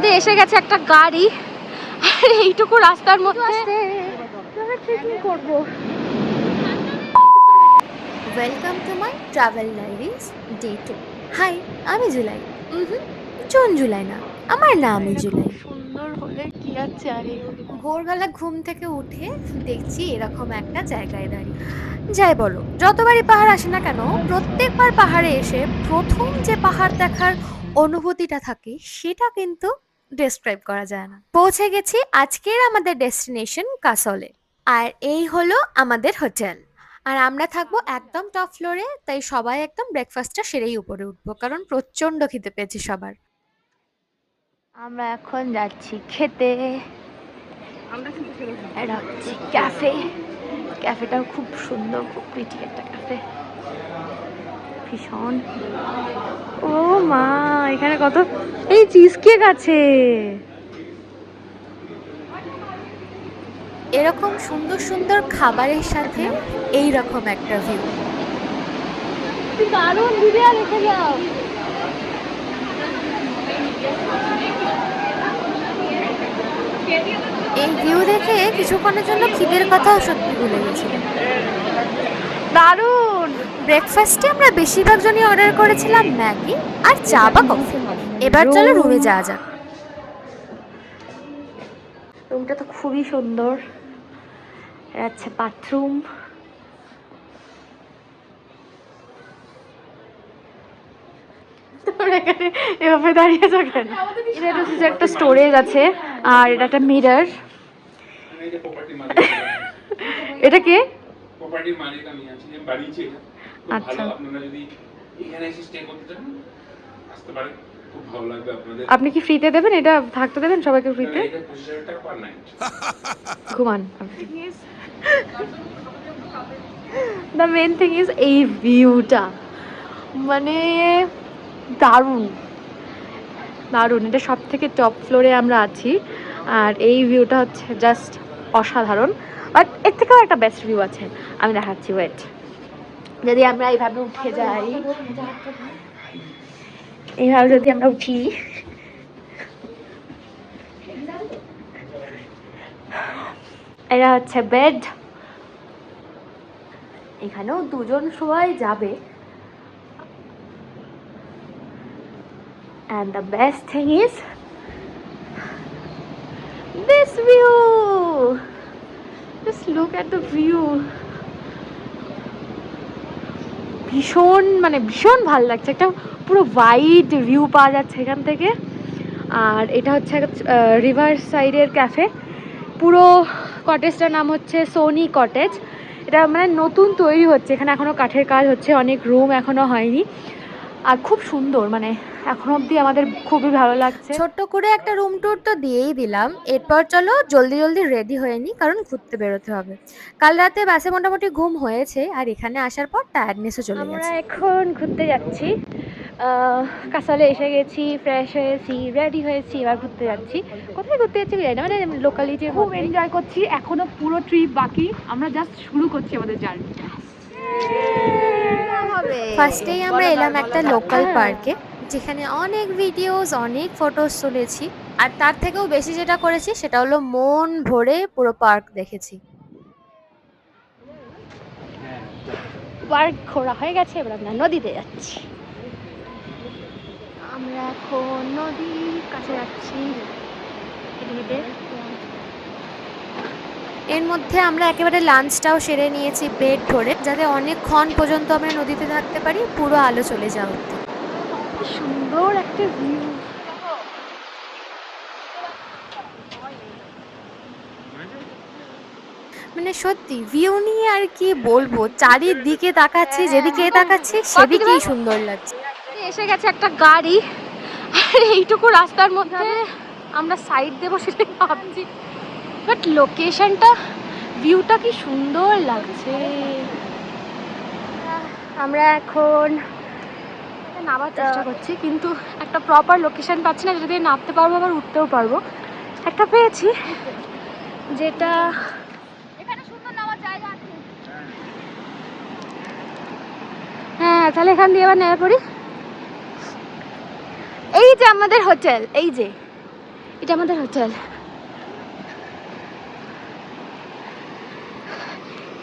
আমাদের এসে গেছে একটা গাড়ি, আর এইটুকু রাস্তার মধ্যে ট্রেকিং করব। Welcome to my travel diaries day 2। Hi, আমি জুলাই। জুন জুলাই না, আমার নামই জুলাই। সুন্দর হলে কি আছে আরে। ভোরবেলা ঘুম থেকে উঠে দেখছি এরকম একটা জায়গায় দাঁড়িয়ে। যাই বলো, যতবারই পাহাড় আসে না কেন, প্রত্যেকবার পাহাড়ে এসে প্রথম যে পাহাড় দেখার অনুভূতিটা থাকে সেটা কিন্তু ডেসক্রাইব করা যায় না। পৌঁছে গেছি আজকের আমাদের ডেস্টিনেশন কাসলে, আর এই হলো আমাদের হোটেল। আর আমরা থাকবো একদম টপ ফ্লোরে, তাই সবাই একদম ব্রেকফাস্টটা সেরেই উপরে উঠবো, কারণ প্রচন্ড খিদে পেয়েছি সবার। আমরা এখন যাচ্ছি খেতে। এটা হচ্ছে ক্যাফে। ক্যাফেটাও খুব সুন্দর, খুব প্রিটি একটা ক্যাফে, ভীষণ। ও মা, এখানে কত এই চিজ কেক আছে। এরকম সুন্দর সুন্দর খাবারের সাথে এই রকম একটা ভিউ, দারুণ। ভিডিও রেখে যাও। এই ভিউ দেখে কিছুক্ষণের জন্য খিদের কথাও সত্যি ভুলে গেছিলাম। দারুণ। ব্রেকফাস্টে আমরা বেশিরভাগ জনই অর্ডার করেছিলাম ম্যাগি আর চা বা কফি। এবার চলো রুমে যাওয়া যাক। রুমটা তো খুবই সুন্দর। আচ্ছা, বাথরুম। এভাবে দাঁড়িয়ে থাকেন। এটা হচ্ছে একটা স্টোরেজ আছে, আর এটা একটা মিরর। এটা কে? প্রপার্টির মালিক আমি আছি, আমি বাড়িছি এটা। আচ্ছা, আপনারা যদি এখানে এসে স্টে করতে চান আসতে পারেন, খুব ভালো লাগবে আপনাদের। আপনি কি ফ্রিতে দেবেন? এটা থাকতে দেবেন সবাইকে ফ্রিতে? এটা 25,000 টাকা পার নাইট। ঘুমান। দ্য মেন থিং ইজ এই ভিউটা, মানে দারুণ দারুণ। এটা সব থেকে টপ ফ্লোরে আমরা আছি, আর এই ভিউটা হচ্ছে জাস্ট অসাধারণ। বাট এর থেকেও একটা বেস্ট ভিউ আছে, আমি দেখাচ্ছি। ওয়েট, যদি আমরা এইভাবে উঠে যাই, এইভাবে যদি আমরা উঠি, এটা হচ্ছে বেড। এখানেও দুজন শোয়াই যাবে। And the best thing is this view. Just look at the view. ভীষণ, মানে ভীষণ ভালো লাগছে। একটা পুরো ওয়াইড ভিউ পাওয়া যাচ্ছে এখান থেকে। আর এটা হচ্ছে রিভার সাইডের ক্যাফে। পুরো কটেজটার নাম হচ্ছে সোনি কটেজ। এটা মানে নতুন তৈরি হচ্ছে, এখানে এখনও কাঠের কাজ হচ্ছে, অনেক রুম এখনও হয়নি। আর খুব সুন্দর, মানে এখন অবধি আমাদের খুবই ভালো লাগছে। ছোট্ট করে একটা রুম ট্যুর তো দিয়েই দিলাম, এরপর চলো জলদি জলদি রেডি হয়ে নিই, কারণ ঘুরতে বেরোতে হবে। কাল রাতে বাসে মোটামুটি ঘুম হয়েছে, আর এখানে আসার পর টায়ার্ডনেসও চলে গেছে। আমরা এখন ঘুরতে যাচ্ছি। কাসালে এসে গেছি, ফ্রেশ হয়েছি, রেডি হয়েছি, এবার ঘুরতে যাচ্ছি। কোথায় ঘুরতে যাচ্ছি জানি না, মানে লোকালিটি খুব এনজয় করছি। এখনো পুরো ট্রিপ বাকি, আমরা জাস্ট শুরু করছি আমাদের জার্নি। ফার্স্টেই আমরা এলাম একটা লোকাল পার্কে, যেখানে অনেক ভিডিওস, অনেক ফটোস তুলেছি। আর তার থেকেও বেশি যেটা করেছি সেটা হলো মন ভরে পুরো পার্ক দেখেছি। পার্ক ঘোরা হয়ে গেছে, এবার আমরা নদীতে যাচ্ছি। আমরা এখন নদীর কাছে যাচ্ছি হেঁটে। এর মধ্যে আমরা একেবারে লাঞ্চটাও সেরে নিয়েছি পেট ভরে, যাতে অনেকক্ষণ পর্যন্ত আমরা নদীতে থাকতে পারি, পুরো আলো চলে যাওয়া অবধি। সুন্দর একটা ভিউ। মানে সত্যি ভিউ নিয়ে আর কি বলবো, চারিদিকে তাকাচ্ছি, যেদিকে তাকাচ্ছি সেদিকেই সুন্দর লাগছে। এসে গেছে একটা গাড়ি, আর এইটুকু রাস্তার মধ্যে আমরা সাইড দেবো সেটাই ভাবছি। বাট লোকেশনটা, ভিউটা কি সুন্দর লাগছে। আমরা এখন নামার চেষ্টা করছি, কিন্তু একটা প্রপার লোকেশন পাচ্ছি না, যদি নামতে পারবো আবার উঠতেও পারবো। একটা পেয়েছি যেটা এখানে সুন্দর নামার জায়গা আছে। হ্যাঁ, তাহলে এখান দিয়ে এবার নেমে পড়ি। এই যে আমাদের হোটেল, এই যে এটা আমাদের হোটেল।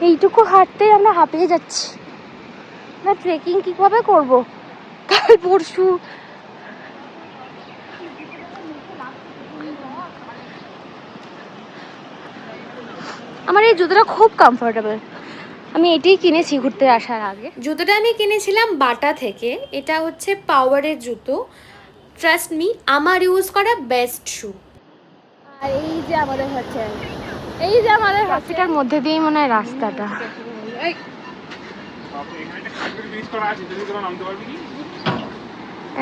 এইটুকু হাঁটতেই আমরা হাঁপিয়ে যাচ্ছি। না ট্রেকিং কিভাবে করব কাল পরশু। আমার এই জুতোটা খুব কমফোর্টেবল, আমি এটাই কিনেছি ঘুরতে আসার আগে। জুতোটা আমি কিনেছিলাম বাটা থেকে। এটা হচ্ছে পাওয়ারের জুতো, ট্রাস্ট মি আমার ইউজ করা বেস্ট শু। আর এই যে আমাদের হোটেল, এই যে আমাদের হোটেলের মধ্যে দিয়েই মনে হয় রাস্তাটা।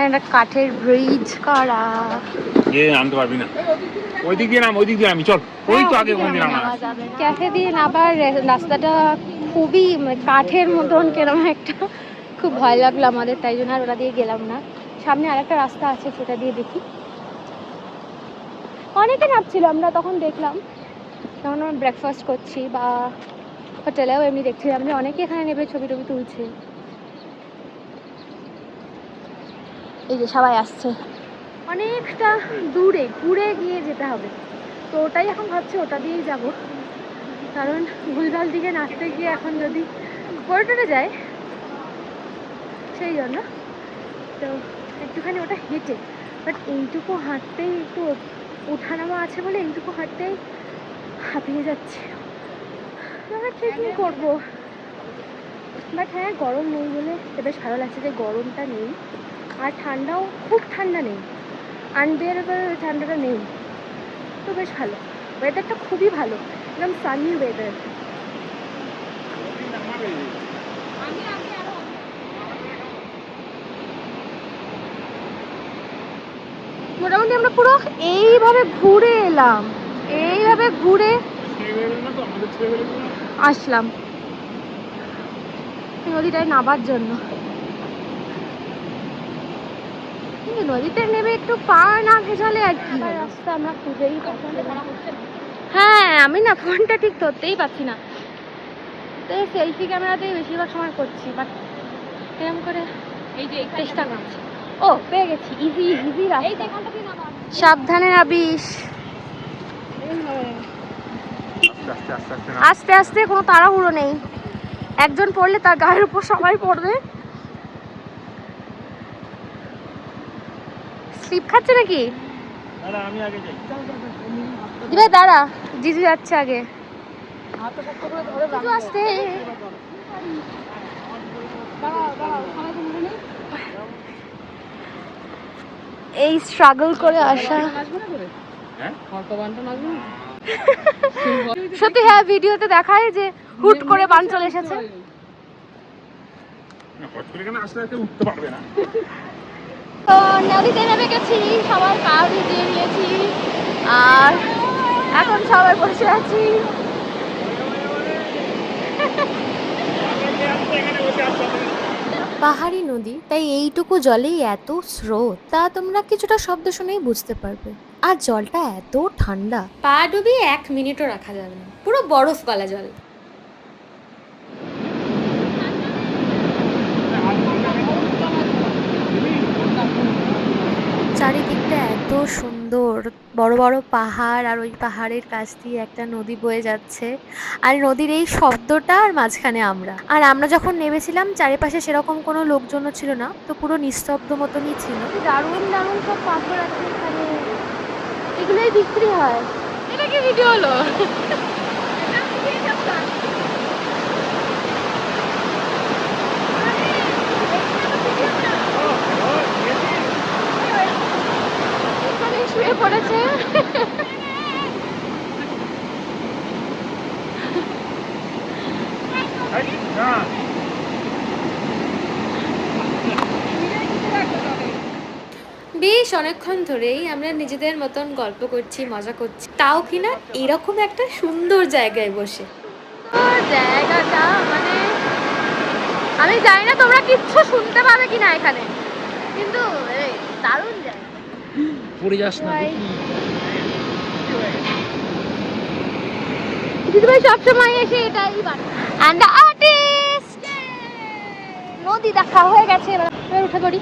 একটা কাঠের ব্রিজ করা। নামতে পারবি না, ওই দিক দিয়ে নাম, ওই দিক দিয়ে নামি, চল ওই তো আগে কোন দিন নামা যাবে। ক্যাফে দিয়ে নামার রাস্তাটা খুবই কাঠের মতন কেরম একটা, খুব ভয় লাগলো আমাদের, তাই জন্য আর ওটা দিয়ে গেলাম না। সামনে আরেকটা রাস্তা আছে, সেটা দিয়ে দেখি। অনেকে নামছিল, আমরা তখন দেখলাম যখন আমরা ব্রেকফাস্ট করছি বা হোটেলেও এমনি দেখছিলাম যে অনেকে এখানে নেবে ছবি টবি তুলছে। এই যে সবাই আসছে, অনেকটা দূরে ঘুরে গিয়ে যেতে হবে, তো ওটাই এখন ভাবছি ওটা দিয়েই যাব। কারণ ভুলভাল দিকে নাচতে গিয়ে এখন যদি পড়ে যায়, সেই জন্য তো একটুখানি ওটা হেঁটে, বাট এইটুকু হাঁটতেই একটু ওঠানামা আছে বলে এইটুকু হাঁটতেই হাঁপিয়ে যাচ্ছে। আমরা ট্রেকিং করবো, বাট হ্যাঁ গরম নেই বলে বেশ ভালো লাগছে যে গরমটা নেই, আর ঠান্ডাও খুব ঠান্ডা নেই, আনবিয়ারেবল ঠান্ডাটা নেই, তো বেশ ভালো। ওয়েদারটা খুবই ভালো, একদম সানি ওয়েদার। মোটামুটি আমরা পুরো এইভাবে ঘুরে এলাম, এইভাবে ঘুরে আসলাম নদীটায় নামার জন্য। কিন্তু নদীতে নেমে একটু পা না ভেজালে আর কি রাস্তা আমরা খুঁজেই পাচ্ছি না। হ্যাঁ আমি না ফোনটা ঠিক ধরতেই পাচ্ছি না, তো সেলফি ক্যামেরাতেই বেশিরভাগ সময় করছি, বাট এরকম করে এই যে চেষ্টা করছি। ও পেয়ে গেছি, ইজি ইজি রাস্তা। সাবধানে নাবিস, আস্তে আস্তে, কোনো তাড়াহুড়ো নেই। একজন পড়লে তার গায়ের উপর সবাই পড়বে। স্লিপ খাচ্ছে নাকি? দিবে দাঁড়া, জিজু যাচ্ছে আগে। আস্তে, এই স্ট্রাগল করে আসা। সত্যি হ্যাঁ, ভিডিওতে দেখায় যে হুট করে বান চলে এসেছে। তো নদীতে নেমে গেছি, সবাই পা ভিজিয়ে নিয়েছি, আর এখন সবাই বসে আছি। পাহাড়ি নদী, তাই এইটুকু জলেই এত স্রোত, তা তোমরা কিছুটা শব্দ শুনেই বুঝতে পারবে। আর জলটা এত ঠান্ডা, পা ডুবি 1 মিনিটও রাখা যাবে না, পুরো বরফ গলা জল। চারিদিকটা এত সুন্দর, বড় বড় পাহাড়, আর ওই পাহাড়ের কাছ দিয়ে একটা নদী বয়ে যাচ্ছে, আর নদীর এই শব্দটা, আর মাঝখানে আমরা। আর আমরা যখন নেমেছিলাম চারিপাশে সেরকম কোনো লোকজনও ছিল না, তো পুরো নিস্তব্ধ মতনই ছিল। দারুণ দারুণ সব পাথর আছে এখানে, এগুলোই বিক্রি হয়। এটা কি ভিডিও হলো? শুয়ে পড়েছে। বেশ অনেকক্ষণ ধরেই আমরা নিজেদের মতন গল্প করছি, মজা করছি, তাও কিনা এরকম একটা সুন্দর জায়গায় বসে। জায়গাটা মানে আমি জানি না তোমরা কিচ্ছু শুনতে পাবে কিনা এখানে, কিন্তু দারুণ জায়গা। পড়ে যাস না দিদিভাই সবসময় এসে এটাই বানায়। And the artist. নদী দেখা হয়ে গেছে, এবার উঠে পড়ি।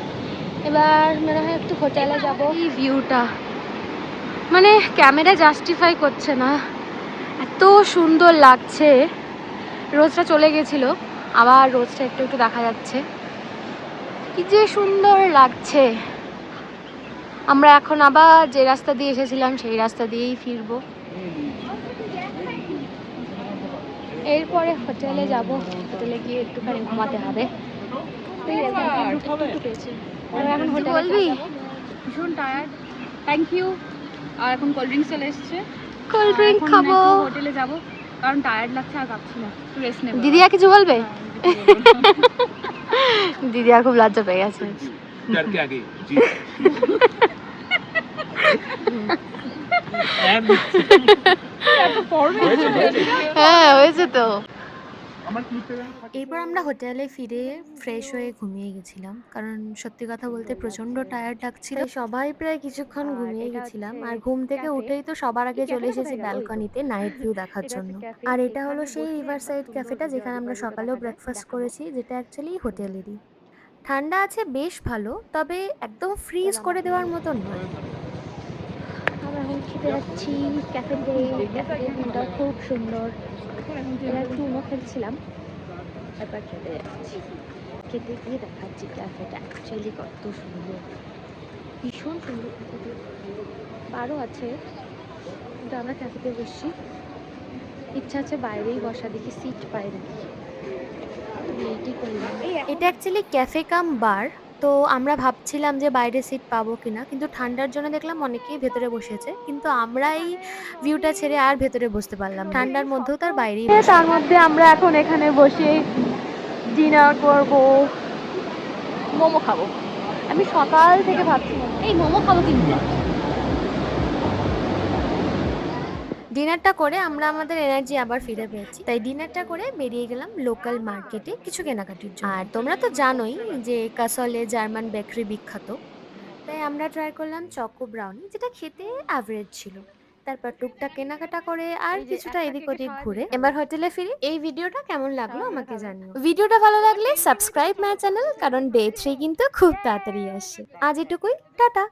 এবার মনে হয় একটু হোটেলে যাবো। এই ভিউটা মানে ক্যামেরা জাস্টিফাই করছে না, এত সুন্দর লাগছে। রোজটা চলে গেছিল, আবার রোজটা একটু একটু দেখা যাচ্ছে, কি যে সুন্দর লাগছে। আমরা এখন আবার যে রাস্তা দিয়ে এসেছিলাম সেই রাস্তা দিয়েই ফিরবো। এরপরে হোটেলে যাব, হোটেলে গিয়ে একটুখানি ঘুমাতে হবে। এখন হোটেলে বলবি? ভীষণ টায়ার্ড, থ্যাংক ইউ। আর এখন কোল্ড ড্রিঙ্কস চলে এসছে, কোল্ড ড্রিঙ্ক খাবো, হোটেলে যাব কারণ টায়ার্ড লাগছে আর কাঁপছি না, একটু রেস্ট নেব। দিদিয়া কিছু বলবে? দিদিয়া খুব লজ্জা পেয়ে গেছে। डर के आगे जी হ্যাঁ হয়েছে তো। এরপর আমরা হোটেলে ফিরে ফ্রেশ হয়ে ঘুমিয়ে গেছিলাম, কারণ সত্যি কথা বলতে প্রচন্ড টায়ার্ড লাগছিল। তাই সবাই প্রায় কিছুক্ষণ ঘুমিয়ে গেছিলাম, আর ঘুম থেকে উঠেই তো সবার আগে চলে এসেছি ব্যালকনিতে নাইট ভিউ দেখার জন্য। আর এটা হলো সেই রিভার সাইড ক্যাফেটা যেখানে আমরা সকালেও ব্রেকফাস্ট করেছি, যেটা অ্যাকচুয়ালি হোটেলেরই। ঠান্ডা আছে বেশ ভালো, তবে একদম ফ্রিজ করে দেওয়ার মতন নয়। আমরা এখন খেতে যাচ্ছি ক্যাফেতে। ক্যাফেতে ভিউটা খুব সুন্দর। এরা চুনো খেলছিলাম, তারপর খেতে যাচ্ছি। খেতে গিয়ে দেখাচ্ছি ক্যাফেটা অ্যাকচুয়ালি কত সুন্দর, ভীষণ সুন্দর ক্যাফেতে। বারও আছে, কিন্তু আমরা ক্যাফেতে বসছি। ইচ্ছা আছে বাইরেই বসা, দেখি সিট পাই নাকি। লেটই করলাম। এটা অ্যাকচুয়ালি ক্যাফে কাম বার, তো আমরা ভাবছিলাম যে বাইরে সিট পাবো কিনা, কিন্তু ঠান্ডার জন্য দেখলাম অনেকেই ভেতরে বসেছে, কিন্তু আমরা এই ভিউটা ছেড়ে আর ভেতরে বসতে পারলাম না। ঠান্ডার মধ্যেও তার বাইরেই বসে। তার মধ্যে আমরা এখন এখানে বসে ডিনার করব, মোমো খাবো। আমি সকাল থেকে ভাবছি এই মোমো খাবো, কিন্তু ডিনারটা করে আমরা আমাদের এনার্জি আবার ফিরে পেয়েছি, তাই ডিনারটা করে বেরিয়ে গেলাম লোকাল মার্কেটে কিছু কেনাকাটির জন্য। আর তোমরা তো জানোই যে কাসলে জার্মান বেকারি বিখ্যাত, তাই আমরা ট্রাই করলাম চকো ব্রাউনি, যেটা খেতে অ্যাভারেজ ছিল। তারপর টুকটাক কেনাকাটা করে আর কিছুটা এদিক ওদিক ঘুরে এবার হোটেলে ফিরি। এই ভিডিওটা কেমন লাগলো আমাকে জানিও। ভিডিওটা ভালো লাগলে সাবস্ক্রাইব মাই চ্যানেল, কারণ ডে 3 কিন্তু খুব তাড়াতাড়ি আসছে। আজ এটুকুই, টাটা।